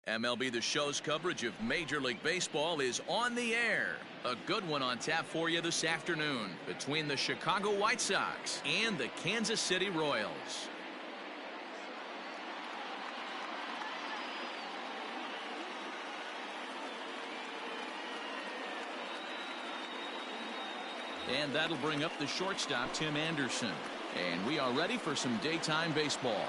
MLB The Show's coverage of Major League Baseball is on the air. A good one on tap for you this afternoon between the Chicago White Sox and the Kansas City Royals. And that'll bring up the shortstop, Tim Anderson. And we are ready for some daytime baseball.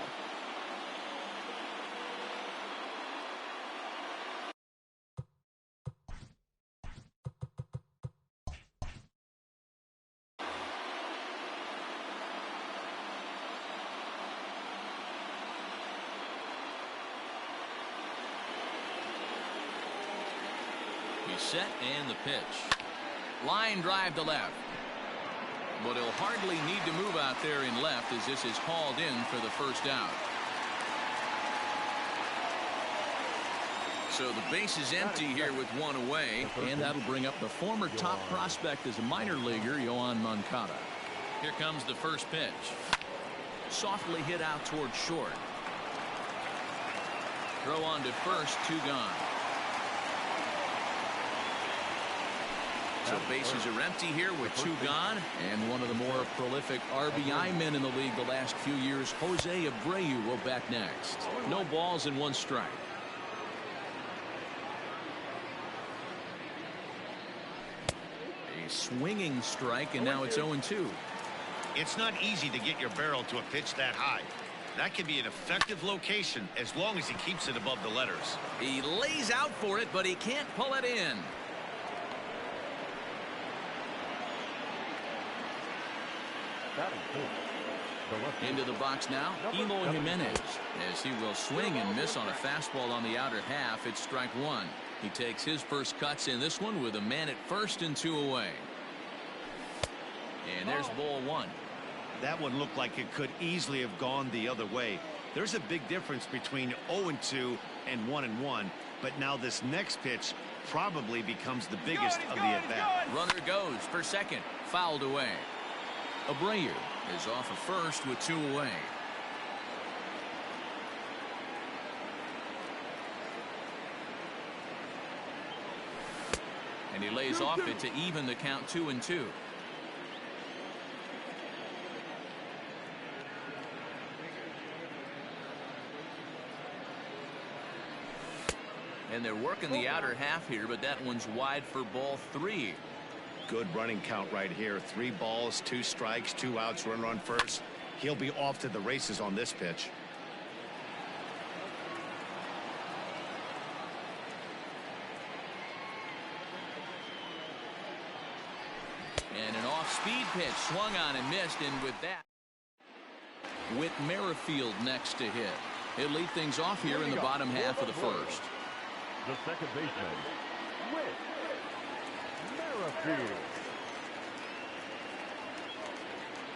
He's set and the pitch. Line drive to left. But he'll hardly need to move out there in left as this is hauled in for the first out. So the base is empty here with one away. And that'll bring up the former top prospect as a minor leaguer, Yoan Moncada. Here comes the first pitch. Softly hit out towards short. Throw on to first, 2 gone. So bases are empty here with 2 gone. And one of the more prolific RBI men in the league the last few years, Jose Abreu, will bat next. No balls and 1 strike. A swinging strike, and now it's 0-2. It's not easy to get your barrel to a pitch that high. That can be an effective location as long as he keeps it above the letters. He lays out for it, but he can't pull it in. Into the box now, Eloy Jimenez, as he will swing and miss on a fastball on the outer half. It's strike 1. He takes his first cuts in this one with a man at first and 2 away. And there's ball 1. That one looked like it could easily have gone the other way. There's a big difference between 0-2 and 1-1, but now this next pitch probably becomes the biggest of the at-bat. Runner goes for second, fouled away. Abreu is off of first with 2 away. And he lays off it to even the count 2-2. And they're working the outer half here, but that one's wide for ball 3. Good running count right here. 3 balls, 2 strikes, 2 outs, runner on first. He'll be off to the races on this pitch. And an off-speed pitch swung on and missed, and with that, Whit Merrifield next to hit. He'll lead things off here in the bottom half of the first. The second baseman, Whit Merrifield.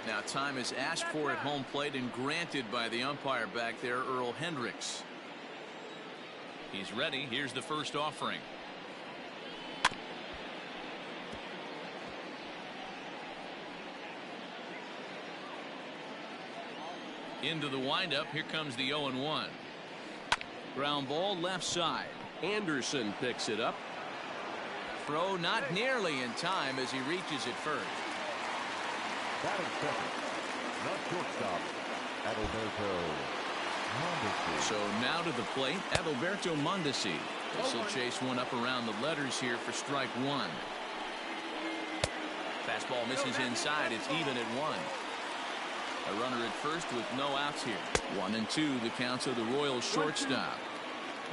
Now time is asked for at home plate and granted by the umpire back there, Earl Hendricks. He's ready. Here's the first offering. Into the windup. Here comes the 0-1. Ground ball left side. Anderson picks it up. Throw not nearly in time as he reaches it first. Batting second, the shortstop, Adalberto Mondesi. So now to the plate, Adalberto Mondesi. This will chase one up around the letters here for strike 1. Fastball misses inside. It's even at 1. A runner at first with no outs here. 1-2 the counts of the Royals shortstop.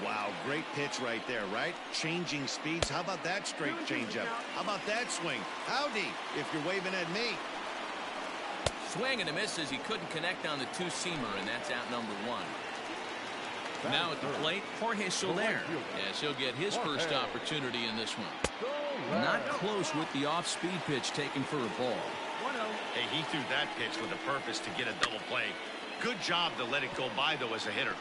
Wow, great pitch right there, right? Changing speeds. How about that straight changeup? How about that swing? Howdy, if you're waving at me. Swing and a miss as he couldn't connect on the 2-seamer, and that's out number 1. Now at the plate, Jorge Soler, as he'll get his first opportunity in this one. Not close with the off-speed pitch taken for a ball. Hey, he threw that pitch with a purpose to get a double play. Good job to let it go by, though, as a hitter.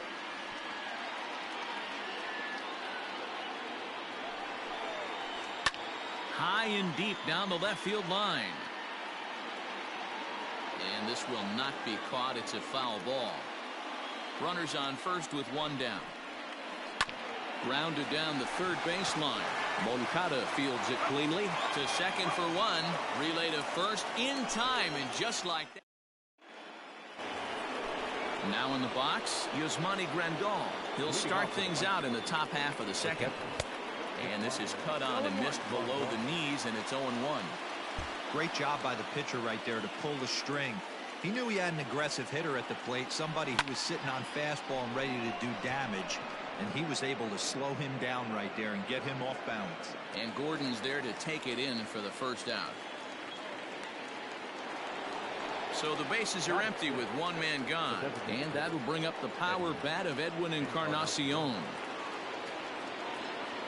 High and deep down the left field line. And this will not be caught. It's a foul ball. Runners on first with 1 down. Grounded down the third baseline. Moncada fields it cleanly to second for one. Relay to first in time, and just like that. Now in the box, Yasmani Grandal. He'll start things out in the top half of the second. And this is cut on and missed below the knees, and it's 0-1. Great job by the pitcher right there to pull the string. He knew he had an aggressive hitter at the plate, somebody who was sitting on fastball and ready to do damage, and he was able to slow him down right there and get him off balance. And Gordon's there to take it in for the first out. So the bases are empty with one man gone, and that'll bring up the power bat of Edwin Encarnacion.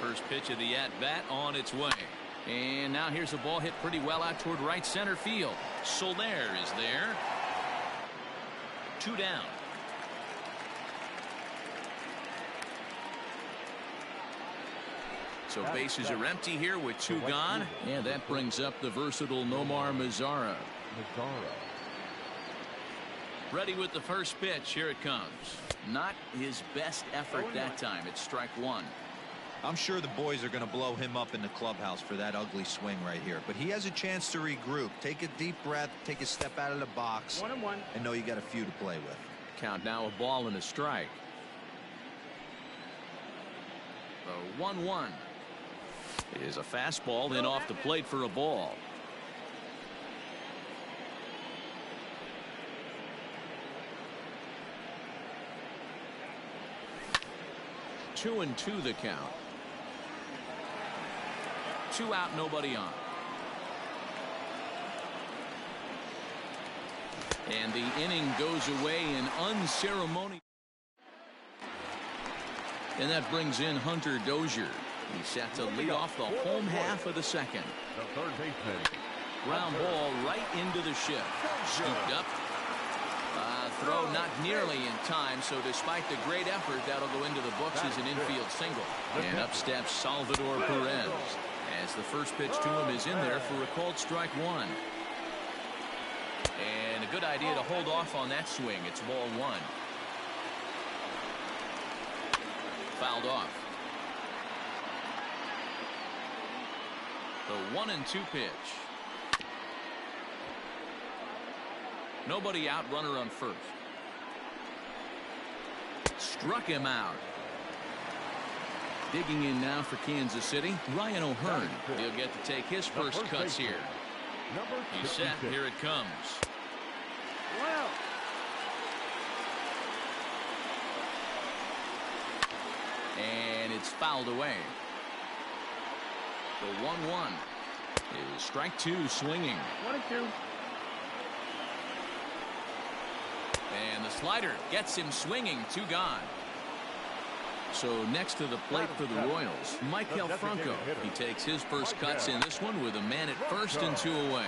First pitch of the at-bat on its way. And now here's a ball hit pretty well out toward right center field. Soler is there. 2 down. So bases are empty here with 2 gone. And that brings up the versatile Nomar Mazara. Ready with the first pitch. Here it comes. Not his best effort that time. It's strike 1. I'm sure the boys are going to blow him up in the clubhouse for that ugly swing right here, but he has a chance to regroup, take a deep breath, take a step out of the box, and know you got a few to play with. Count now, a ball and a strike. The 1-1 is a fastball in off the plate for a ball. Two 2 the count. 2 out, nobody on. And the inning goes away in unceremonious. And that brings in Hunter Dozier. He's set to lead off the home half of the second. The third baseman. Ground ball right into the shift. Scooped up. Throw not nearly in time, so despite the great effort, that'll go into the books as an infield single. And up steps Salvador Perez, as the first pitch to him is in there for a called strike 1. And a good idea to hold off on that swing. It's ball 1. Fouled off. The 1-2 pitch. Nobody out, runner on first. Struck him out. Digging in now for Kansas City, Ryan O'Hearn. He'll get to take his first cuts here. He's set. Here it comes. And it's fouled away. The 1-1 is strike 2, swinging. 1-2. And the slider gets him swinging. 2 gone. So next to the plate for the Royals, Michael Franco. He takes his first cuts in this one with a man at first and 2 away.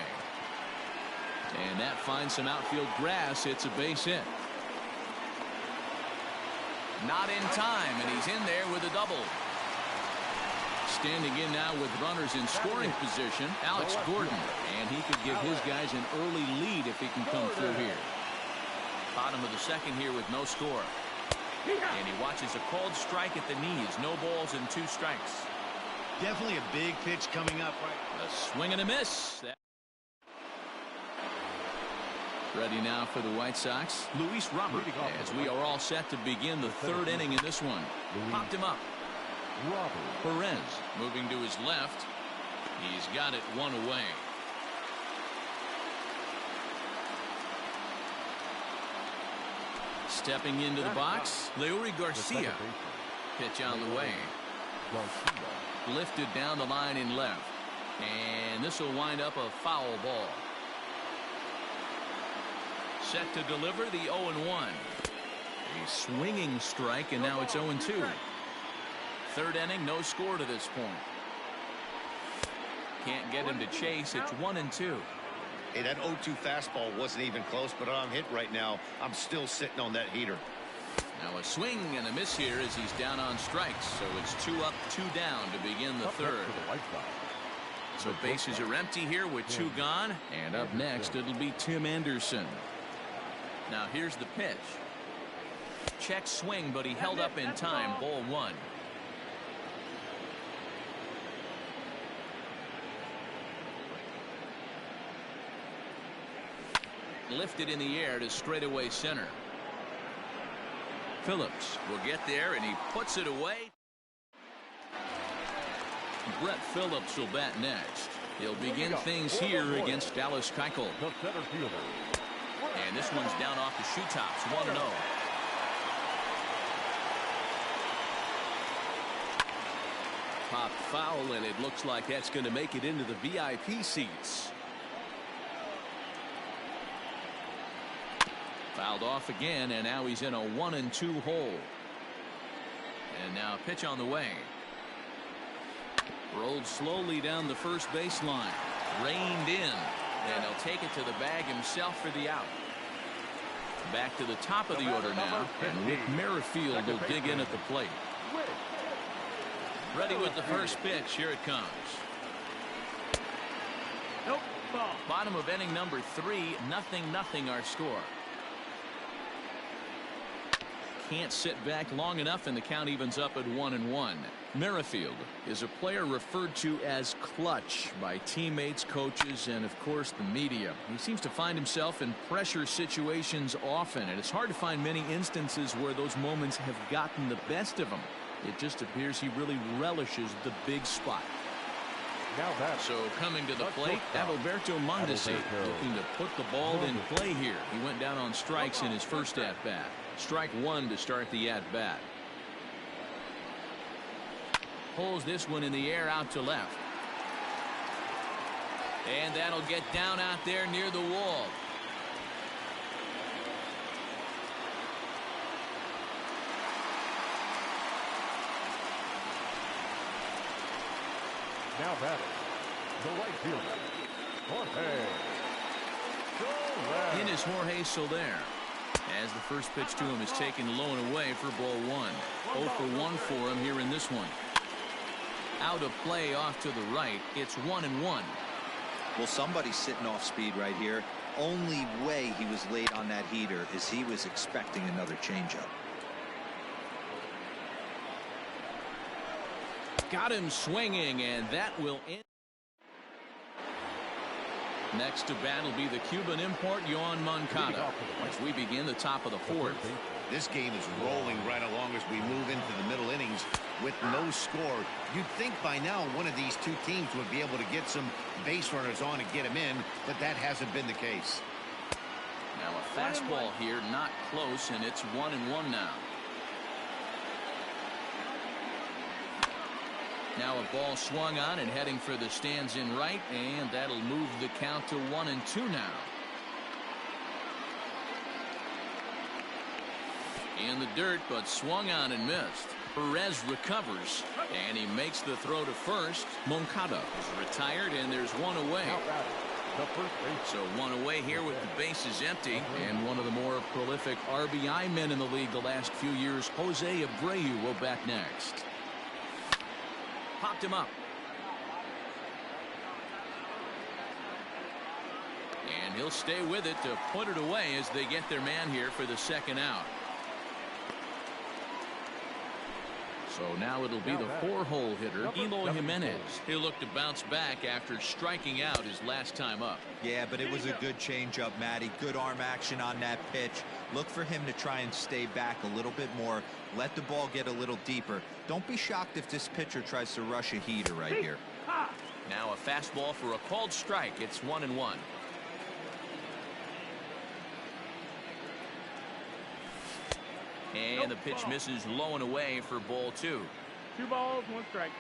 And that finds some outfield grass. It's a base hit. Not in time, and he's in there with a double. Standing in now with runners in scoring position, Alex Gordon. And he could give his guys an early lead if he can come through here. Bottom of the second here with no score. And he watches a called strike at the knees. No balls and 2 strikes. Definitely a big pitch coming up. A swing and a miss. Ready now for the White Sox, Luis Robert, as we are all set to begin the 3rd inning in this one. Popped him up. Perez moving to his left. He's got it 1 away. Stepping into the box, Leury Garcia. Pitch on the way. Lifted down the line in left. And this will wind up a foul ball. Set to deliver the 0-1. A swinging strike, and now it's 0-2. 3rd inning, no score to this point. Can't get him to chase. It's 1-2. Hey, that 0-2 fastball wasn't even close, but I'm hit right now. I'm still sitting on that heater. Now a swing and a miss here as he's down on strikes. So it's 2 up, 2 down to begin the 3rd. So bases are empty here with 2 gone. And up next, it'll be Tim Anderson. Now here's the pitch. Check swing, but he held up in time. Ball 1. lifted in the air to straightaway center. Phillips will get there, and he puts it away. Brett Phillips will bat next. He'll begin things here against Dallas Keuchel. The center fielder. And this one's down off the shoe tops, 1-0. Pop foul, and it looks like that's going to make it into the VIP seats. Fouled off again, and now he's in a 1-2 hole. And now pitch on the way. Rolled slowly down the first baseline. Reined in. And he'll take it to the bag himself for the out. Back to the top of the order now. And Whit Merrifield will dig in at the plate. Ready with the first pitch. Here it comes. Nope. Ball. Bottom of inning number 3. 0-0 our score. Can't sit back long enough, and the count evens up at 1-1. Merrifield is a player referred to as clutch by teammates, coaches, and of course the media. He seems to find himself in pressure situations often, and it's hard to find many instances where those moments have gotten the best of him. It just appears he really relishes the big spot. So coming to the plate, Adalberto Mondesi looking to put the ball in play here. He went down on strikes in his first at-bat. Strike one to start the at-bat. Pulls this one in the air out to left. And that'll get down out there near the wall. Now batting, the right fielder, Jorge Soler. In is Jorge Soler. As the first pitch to him is taken low and away for ball 1. 0 for 1 for him here in this one. Out of play off to the right. It's 1-1. Well, somebody's sitting off speed right here. Only way he was late on that heater is he was expecting another changeup. Got him swinging, and that will end. Next to bat will be the Cuban import, Yoan Moncada, as we begin the top of the 4th. This game is rolling right along as we move into the middle innings with no score. You'd think by now one of these two teams would be able to get some base runners on and get them in, but that hasn't been the case. Now a fastball here, not close, and it's 1-1 now. Now a ball swung on and heading for the stands in right, and that'll move the count to 1-2 now. In the dirt, but swung on and missed. Perez recovers, and he makes the throw to first. Moncada is retired, and there's one away. So one away here with the bases empty, and one of the more prolific RBI men in the league the last few years, Jose Abreu, will bat next. Popped him up. And he'll stay with it to put it away as they get their man here for the second out. So now it'll be the 4-hole hitter, Eloy Jimenez. He'll look to bounce back after striking out his last time up. Yeah, but it was a good changeup, Matty. Good arm action on that pitch. Look for him to try and stay back a little bit more. Let the ball get a little deeper. Don't be shocked if this pitcher tries to rush a heater right here. Now a fastball for a called strike. It's 1-1. And the pitch misses low and away for ball 2. 2 balls, 1 strike.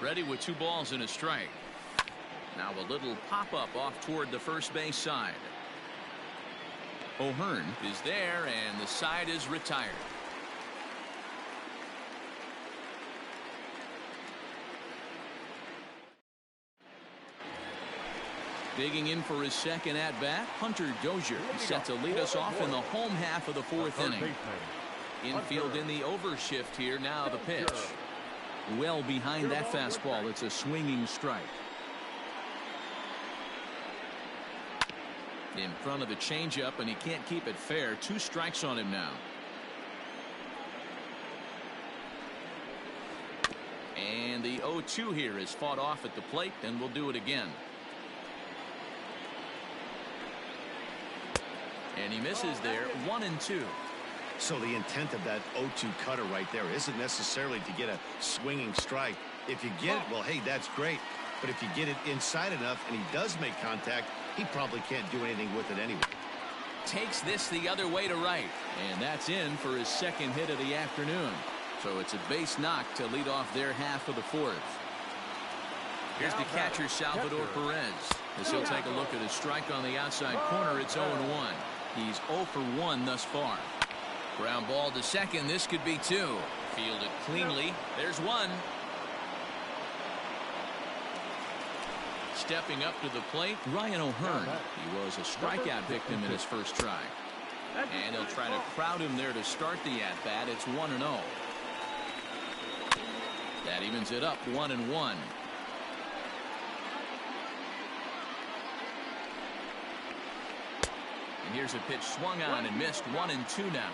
Ready with 2 balls and a strike. Now a little pop-up off toward the first base side. O'Hearn is there, and the side is retired. Digging in for his second at-bat, Hunter Dozier is set to lead us off in the home half of the 4th inning. Infield in the overshift here. Now the pitch. Well behind that fastball. It's a swinging strike. In front of the changeup, and he can't keep it fair. 2 strikes on him now. And the 0-2 here is fought off at the plate, and we'll do it again. And he misses there, 1-2. So the intent of that 0-2 cutter right there isn't necessarily to get a swinging strike. If you get it, well, hey, that's great. But if you get it inside enough and he does make contact, he probably can't do anything with it anyway. Takes this the other way to right. And that's in for his second hit of the afternoon. So it's a base knock to lead off their half of the fourth. Here's the catcher, Salvador Perez. As he'll take a look at his strike on the outside corner, it's 0-1. He's 0 for 1 thus far. Ground ball to second. This could be 2. Fielded cleanly. There's 1. Stepping up to the plate, Ryan O'Hearn. He was a strikeout victim in his first try. And he'll try to crowd him there to start the at-bat. It's 1-0. That evens it up, 1-1. And here's a pitch swung on and missed, 1-2 now.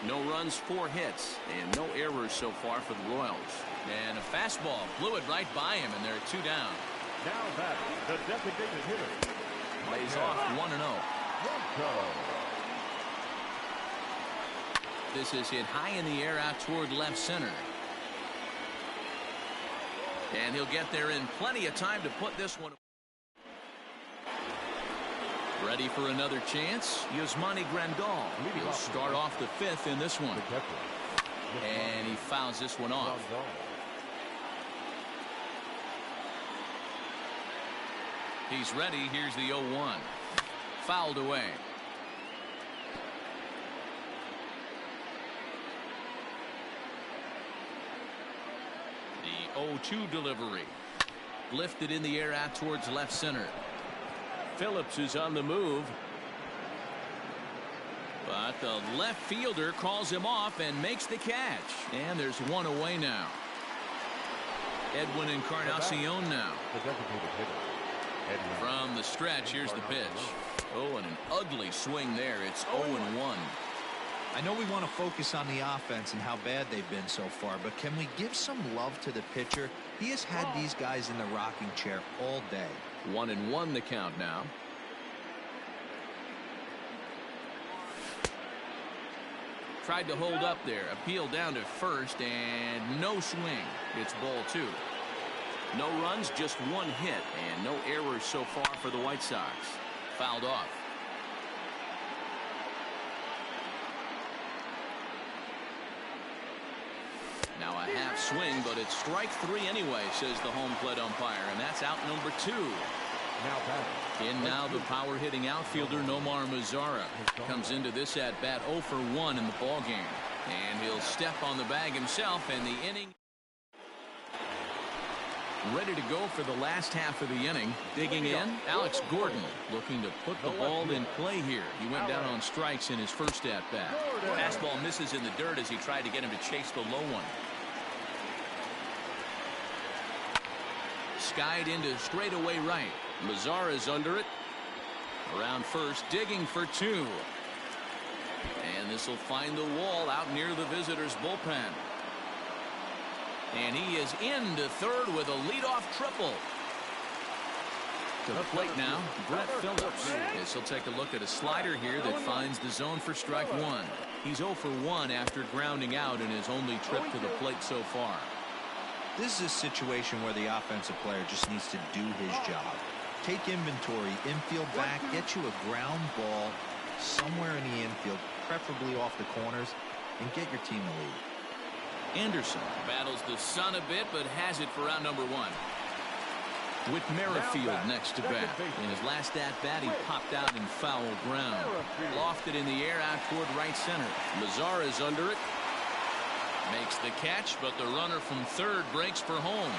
No runs, 4 hits, and no errors so far for the Royals. And a fastball blew it right by him, and there are 2 down. Now batting, the designated hitter. Lays off 1-0. This is hit high in the air out toward left center. And he'll get there in plenty of time to put this one. Ready for another chance. Yasmani Grandal. He'll start off the 5th in this one. And he fouls this one off. He's ready. Here's the 0-1. Fouled away. The 0-2 delivery. Lifted in the air out towards left center. Phillips is on the move. But the left fielder calls him off and makes the catch. And there's 1 away now. Edwin Encarnacion now. From the stretch, here's the pitch. Oh, and an ugly swing there. It's 0-1. I know we want to focus on the offense and how bad they've been so far, but can we give some love to the pitcher? He has had these guys in the rocking chair all day. 1-1 the count now. Tried to hold up there. Appeal down to first, and no swing. It's ball 2. No runs, just 1 hit, and no errors so far for the White Sox. Fouled off. Now a half swing, but it's strike 3 anyway, says the home plate umpire, and that's out number 2. In now the power hitting outfielder Nomar Mazara comes into this at bat 0 for 1 in the ball game, and he'll step on the bag himself, and the inning ready to go for the last half of the inning. Digging in, Alex Gordon looking to put the ball in play here. He went down on strikes in his first at bat. Fastball misses in the dirt as he tried to get him to chase the low one. Skied into straightaway right. Mazara is under it. Around first, digging for 2. And this will find the wall out near the visitors' bullpen. And he is into third with a leadoff triple. To the plate now, Brett Phillips. As he'll take a look at a slider here that finds the zone for strike 1. He's 0 for 1 after grounding out in his only trip to the plate so far. This is a situation where the offensive player just needs to do his job. Take inventory, infield back, get you a ground ball somewhere in the infield, preferably off the corners, and get your team a lead. Anderson battles the sun a bit, but has it for out number 1. With Merrifield next to bat. In his last at-bat, he popped out in foul ground. Lofted in the air out toward right center. Mazara is under it. Makes the catch, but the runner from third breaks for home.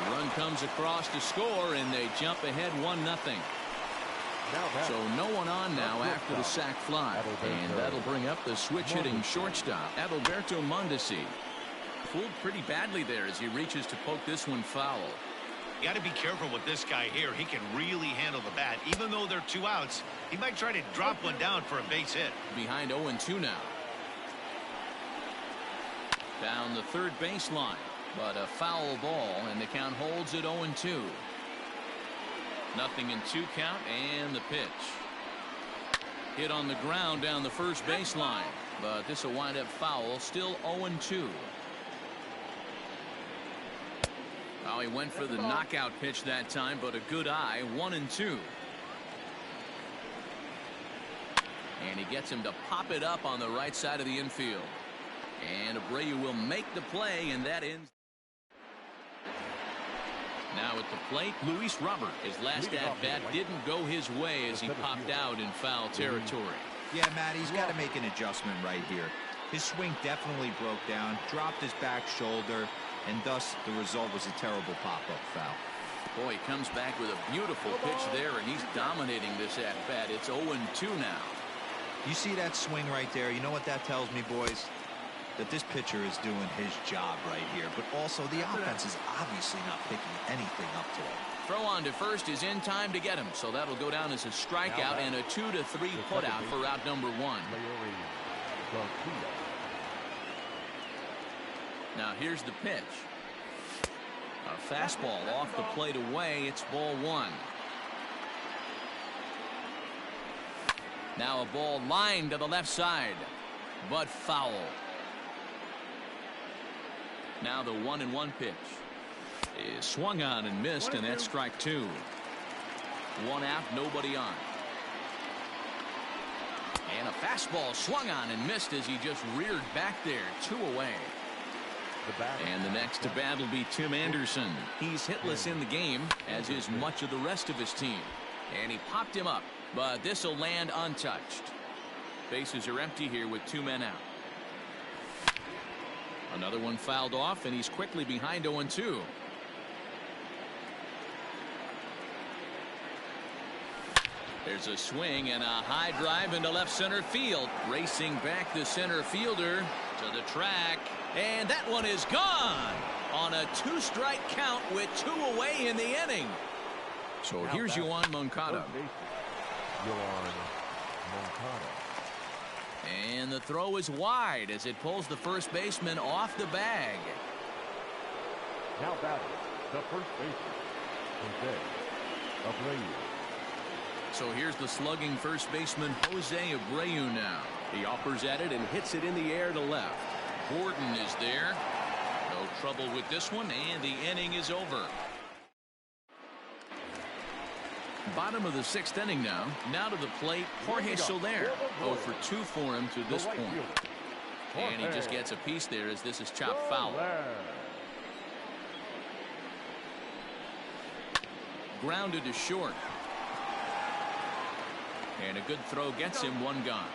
The run comes across to score, and they jump ahead 1-0. So no one on now after the sac fly. And that'll bring up the switch-hitting shortstop, Adalberto Mondesi. Fooled pretty badly there as he reaches to poke this one foul. You got to be careful with this guy here. He can really handle the bat. Even though they're 2 outs, he might try to drop one down for a base hit. Behind 0-2 now. Down the third baseline, but a foul ball, and the count holds at 0-2. 0-2 count, and the pitch. Hit on the ground down the first baseline, but this will wind up foul. Still 0-2. Oh, he went for the knockout pitch that time, but a good eye. 1-2. And he gets him to pop it up on the right side of the infield. And Abreu will make the play, and that ends. Now at the plate, Luis Robert. His last at-bat didn't go his way as he popped out in foul territory. Yeah, Matt, he's got to make an adjustment right here. His swing definitely broke down, dropped his back shoulder, and thus the result was a terrible pop-up foul. Boy, he comes back with a beautiful pitch there, and he's dominating this at-bat. It's 0-2 now. You see that swing right there? You know what that tells me, boys? That this pitcher is doing his job right here, but also the offense is obviously not picking anything up today. Throw on to first is in time to get him, so that'll go down as a strikeout and a 2-3 putout for out number 1. Now here's the pitch. A fastball off the plate away. It's ball 1. Now a ball lined to the left side, but foul. Now the 1-1 pitch is swung on and missed, and that's strike 2. 1 out, nobody on. And a fastball swung on and missed as he just reared back there. 2 away. And the next to bat will be Tim Anderson. He's hitless in the game, as is much of the rest of his team. And he popped him up, but this will land untouched. Bases are empty here with 2 men out. Another one fouled off, and he's quickly behind 0-2. There's a swing and a high drive into left center field. Racing back the center fielder to the track. And that one is gone on a 2-strike count with 2 away in the inning. So here's Yoan Moncada. And the throw is wide as it pulls the first baseman off the bag. Now batting, the first baseman, Jose Abreu. So here's the slugging first baseman, Jose Abreu now. He offers at it and hits it in the air to left. Gordon is there. No trouble with this one, and the inning is over. Bottom of the 6th inning now. Now to the plate, Jorge Soler. 0 for 2 for him to this point. And he just gets a piece there as this is chopped foul. Grounded to short. And a good throw gets him 1 gone.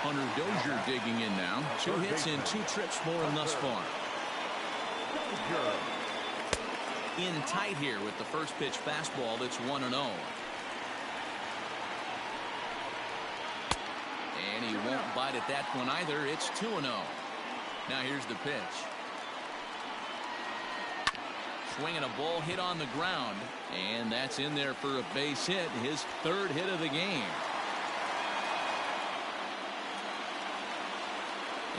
Hunter Dozier digging in now. 2 hits and 2 trips for him thus far. In tight here with the first pitch fastball. It's 1-0. And he won't bite at that one either. It's 2-0. Now here's the pitch. Swinging a ball hit on the ground, and that's in there for a base hit, his 3rd hit of the game.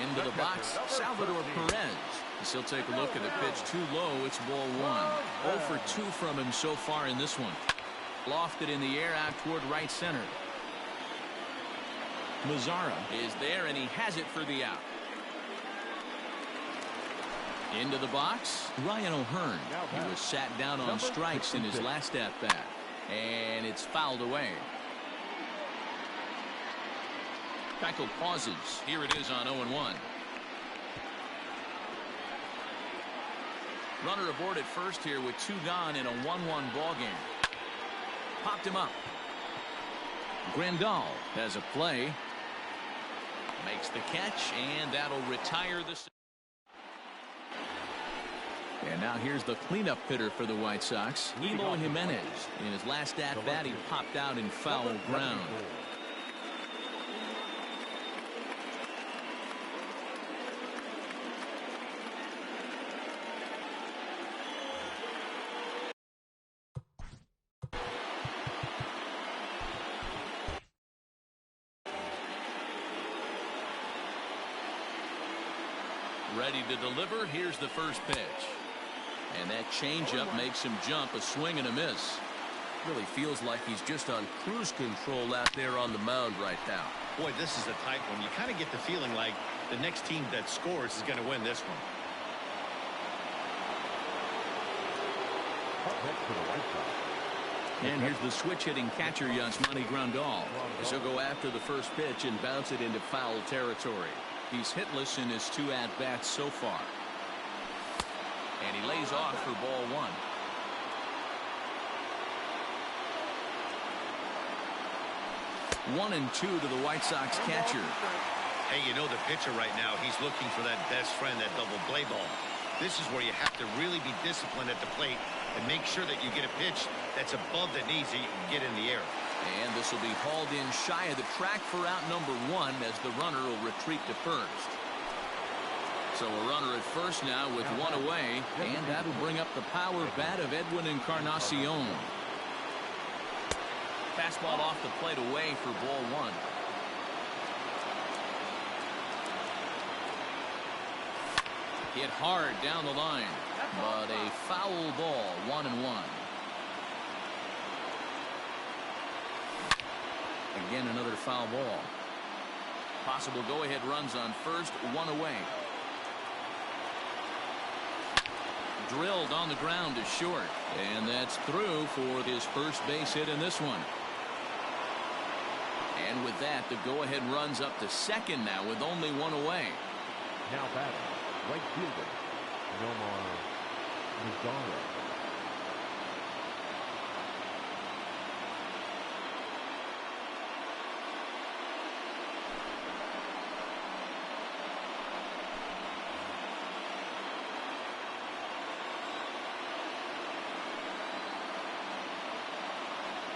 Into the box, Salvador Perez. He'll take a look at the pitch too low. It's ball 1. 0 for 2 from him so far in this one. Lofted in the air out toward right center. Mazara is there, and he has it for the out. Into the box, Ryan O'Hearn. He was sat down on strikes in his last at-bat, and it's fouled away. Keuchel pauses. Here it is on 0-1. Runner aboard at first here with 2 gone in a 1-1 ball game. Popped him up. Grandal has a play. Makes the catch, and that'll retire the. And now here's the cleanup hitter for the White Sox, Eloy Jimenez. In his last at-bat, he popped out in foul ground. Ready to deliver. Here's the first pitch. And that changeup makes him jump. A swing and a miss. Really feels like he's just on cruise control out there on the mound right now. Boy, this is a tight one. You kind of get the feeling like the next team that scores is going to win this one. Up next to the right side. And here's the switch-hitting catcher, Yasmani Grandal, as he'll go after the first pitch and bounce it into foul territory. He's hitless in his 2 at-bats so far. And he lays off for ball 1. One and 2 to the White Sox catcher. Hey, you know the pitcher right now, he's looking for that best friend, that double play ball. This is where you have to really be disciplined at the plate and make sure that you get a pitch that's above the knees so you can get in the air. And this will be hauled in shy of the track for out number 1 as the runner will retreat to first. So a runner at first now with 1 away, and that'll bring up the power bat of Edwin Encarnacion. Fastball off the plate away for ball 1. Hit hard down the line, but a foul ball, 1-1. Again, another foul ball. Possible go-ahead runs on first, 1 away. Drilled on the ground to short, and that's through for his first base hit in this one. And with that, the go-ahead runs up to second now with only 1 away. Now batting, right fielder, Nomar Mazara.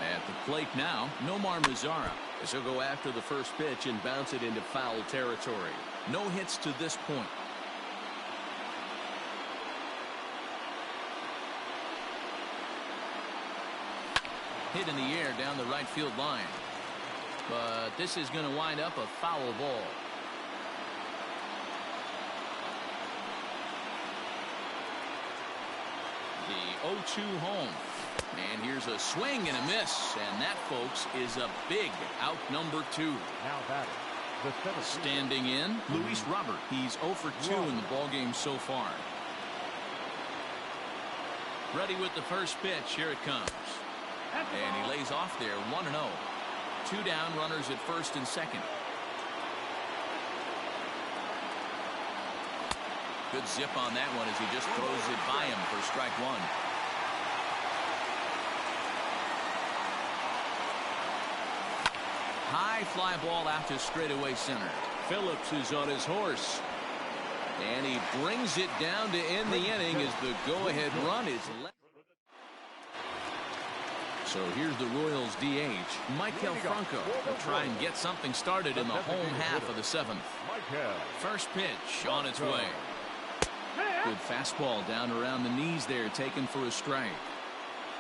At the plate now, Nomar Mazara, as he'll go after the first pitch and bounce it into foul territory. No hits to this point. Hit in the air down the right field line. But this is going to wind up a foul ball. The 0-2 home. And here's a swing and a miss. And that, folks, is a big out number 2. Now batting, the center Standing in, Luis Robert. He's 0 for 2 in the ballgame so far. Ready with the first pitch. Here it comes. And he lays off there, 1-0. 2 down, runners at first and second. Good zip on that one as he just throws it by him for strike 1. High fly ball out to straightaway center. Phillips is on his horse. And he brings it down to end the inning as the go-ahead run is left. So here's the Royals DH, Maikel Franco, to try and get something started in the home half of the 7th. First pitch on its way. Good fastball down around the knees there, taken for a strike.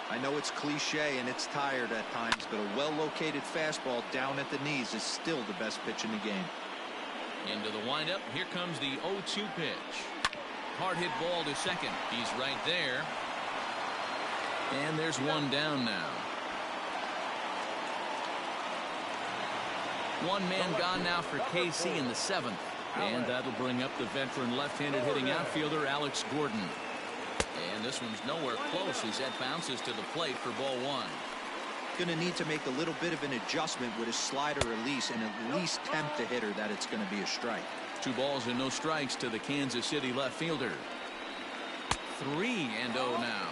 I know it's cliche and it's tired at times, but a well-located fastball down at the knees is still the best pitch in the game. Into the windup, here comes the 0-2 pitch. Hard hit ball to second. He's right there. And there's one down now. One man gone now for KC in the 7th. And that'll bring up the veteran left-handed hitting outfielder Alex Gordon. And this one's nowhere close as that bounces to the plate for ball 1. Going to need to make a little bit of an adjustment with his slider release and at least tempt the hitter that it's going to be a strike. 2 balls and no strikes to the Kansas City left fielder. 3-0 now.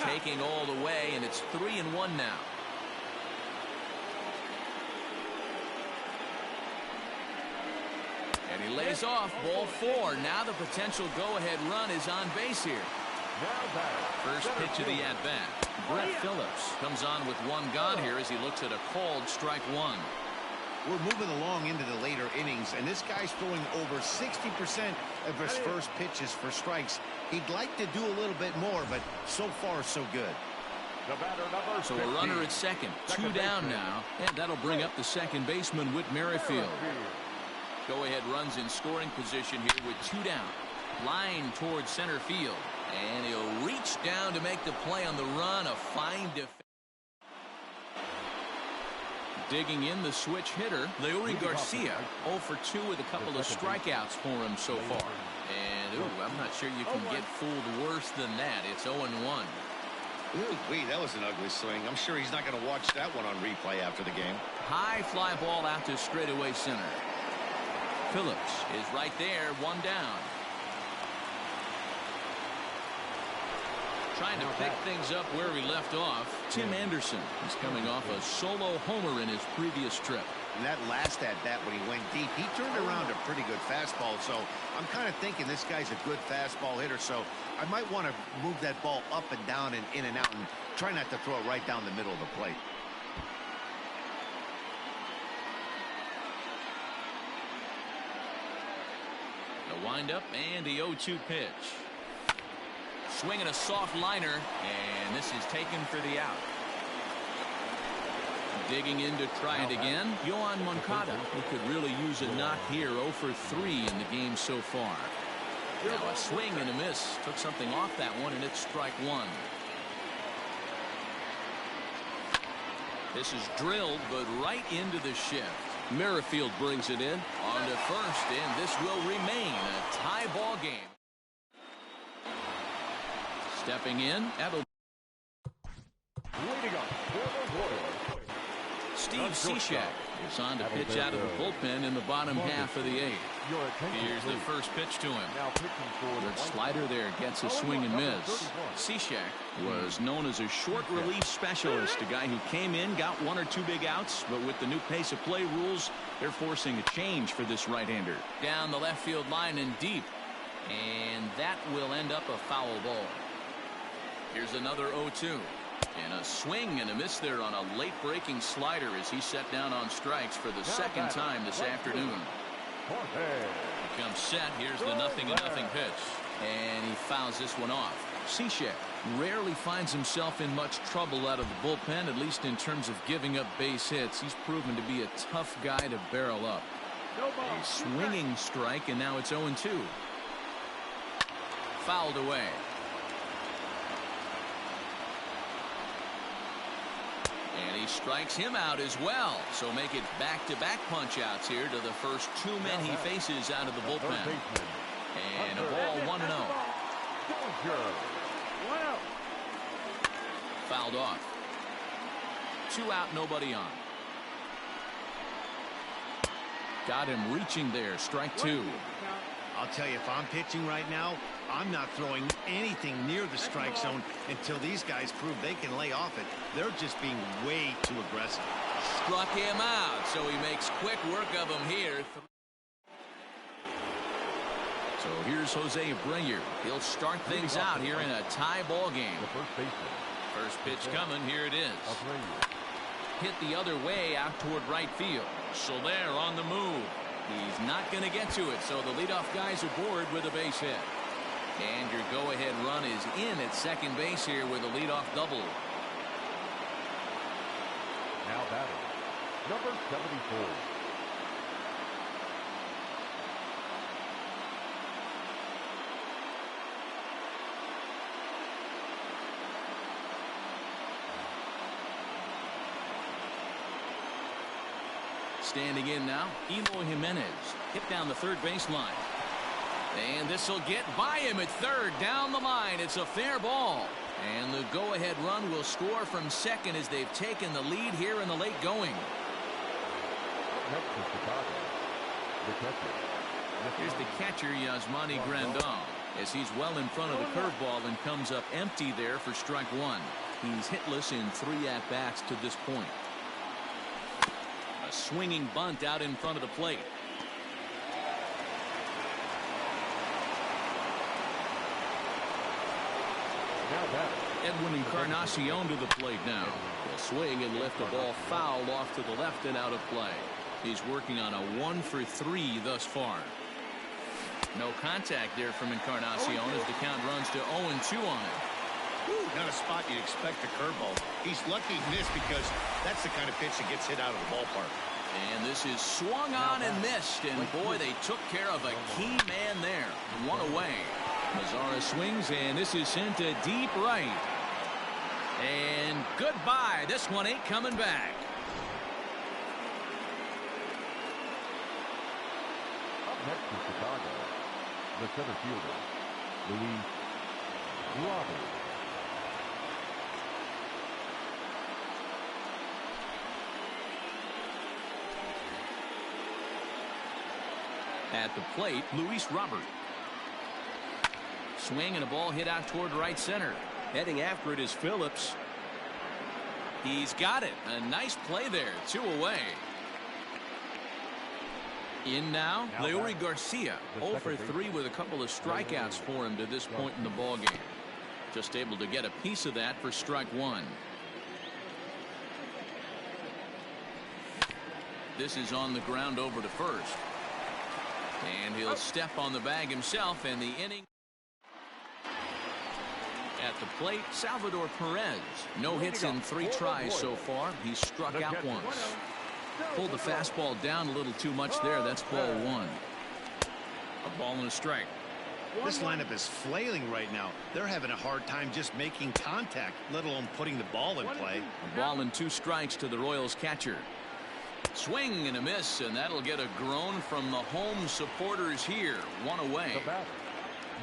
Taking all the way, and it's 3-1 now. And he lays off ball 4. Now the potential go-ahead run is on base here. First pitch of the at-bat. Brett Phillips comes on with 1 gone here as he looks at a called strike 1. We're moving along into the later innings, and this guy's throwing over 60% of his first pitches for strikes. He'd like to do a little bit more, but so far so good. So a runner at second, 2 down now, and that'll bring up the second baseman, Whit Merrifield. Go-ahead runs in scoring position here with 2 down. Line towards center field. And he'll reach down to make the play on the run. A fine defense. Digging in the switch hitter, Leury Garcia, 0 for 2 with a couple of strikeouts for him so far. And I'm not sure you can get fooled worse than that. It's 0-1. Ooh, that was an ugly swing. I'm sure he's not going to watch that one on replay after the game. High fly ball out to straightaway center. Phillips is right there, one down. Trying to pick things up where we left off. Tim Anderson is coming off a solo homer in his previous trip. And that last at-bat when he went deep, he turned around a pretty good fastball. So I'm kind of thinking this guy's a good fastball hitter. So I might want to move that ball up and down and in and out and try not to throw it right down the middle of the plate. The windup and the 0-2 pitch. Swinging a soft liner, and this is taken for the out. Digging in to try it again, Yoan Moncada, who could really use a knock here. 0 for 3 in the game so far. Now a swing and a miss. Took something off that one, and it's strike one. This is drilled, but right into the shift. Merrifield brings it in on to first, and this will remain a tie ball game. Stepping in, Steve Cishek is on to pitch out of the bullpen in the bottom half of the 8th. Here's the first pitch to him. The slider there gets a swing and miss. Cishek was known as a short relief specialist, a guy who came in, got 1 or 2 big outs, but with the new pace of play rules, they're forcing a change for this right-hander. Down the left field line and deep, and that will end up a foul ball. Here's another 0-2. And a swing and a miss there on a late breaking slider as he set down on strikes for the second time this afternoon. He comes set. Here's the 0-0 pitch. And he fouls this one off. Cishek rarely finds himself in much trouble out of the bullpen, at least in terms of giving up base hits. He's proven to be a tough guy to barrel up. A swinging strike, and now it's 0-2. Fouled away. And he strikes him out as well. So make it back-to-back punch-outs here to the first 2 men he faces out of the bullpen. And a ball 1-0. Fouled off. 2 out, nobody on. Got him reaching there. Strike 2. I'll tell you, if I'm pitching right now, I'm not throwing anything near the strike zone until these guys prove they can lay off it. They're just being way too aggressive. Struck him out, so he makes quick work of him here. So here's Jose Abreu. He'll start things out here in a tie ball game. First pitch coming. Here it is. Hit the other way out toward right field. Soler on the move. He's not going to get to it, so the leadoff guys aboard with a base hit. And your go-ahead run is in at second base here with a leadoff double. Now batting, number 74. Standing in now, Eloy Jimenez. Hit down the third baseline. And this will get by him at third. Down the line. It's a fair ball. And the go-ahead run will score from second as they've taken the lead here in the late going. Here's the catcher, Yasmani Grandal, as he's well in front of the curveball and comes up empty there for strike 1. He's hitless in 3 at-bats to this point. A swinging bunt out in front of the plate. Edwin Encarnacion to the plate now. He'll swing and lift the ball foul off to the left and out of play. He's working on a 1 for 3 thus far. No contact there from Encarnacion as the count runs to 0-2 on it. Not a spot you'd expect a curveball. He's lucky he missed because that's the kind of pitch that gets hit out of the ballpark. And this is swung on and missed. And boy, they took care of a key man there. One away. Mazara swings, and this is sent to deep right. And goodbye. This one ain't coming back. Up next for Chicago, the center fielder, Luis Robert. At the plate, Luis Robert. Swing and a ball hit out toward right center. Heading after it is Phillips. He's got it. A nice play there. 2 away. In now, Leury Garcia. 0 for 3 with a couple of strikeouts for him to this point in the ballgame. Just able to get a piece of that for strike 1. This is on the ground over to first. And he'll step on the bag himself, and the inning. At the plate, Salvador Perez. No hits in 3 tries so far. He's struck out once. Pulled the fastball down a little too much there. That's ball 1. A ball and a strike. This lineup is flailing right now. They're having a hard time just making contact, let alone putting the ball in play. A ball and 2 strikes to the Royals catcher. Swing and a miss, and that'll get a groan from the home supporters here. 1 away. The batter,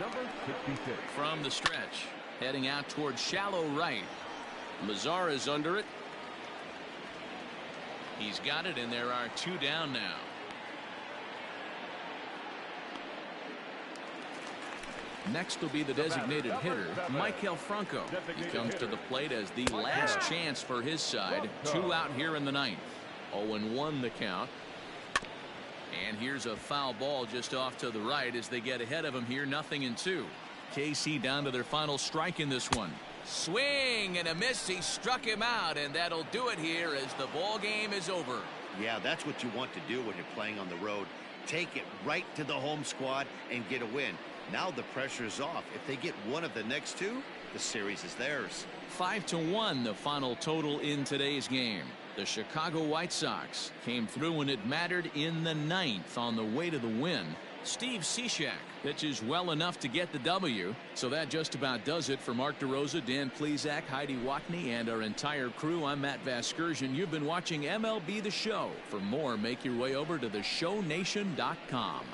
number 66. From the stretch, heading out towards shallow right. Mazara is under it. He's got it, and there are 2 down now. Next will be the designated hitter, Maikel Franco. He comes to the plate as the last chance for his side. 2 out here in the 9th. 0-1 the count. And here's a foul ball just off to the right as they get ahead of him here. 0-2. KC down to their final strike in this one. Swing and a miss. He struck him out, and that'll do it here as the ball game is over. Yeah, that's what you want to do when you're playing on the road. Take it right to the home squad and get a win. Now the pressure is off. If they get one of the next 2, the series is theirs. 5-1 the final total in today's game. The Chicago White Sox came through when it mattered in the 9th on the way to the win. Steve Cishek pitches well enough to get the W. So that just about does it for Mark DeRosa, Dan Plesac, Heidi Watney, and our entire crew. I'm Matt Vasgersian. You've been watching MLB The Show. For more, make your way over to theshownation.com.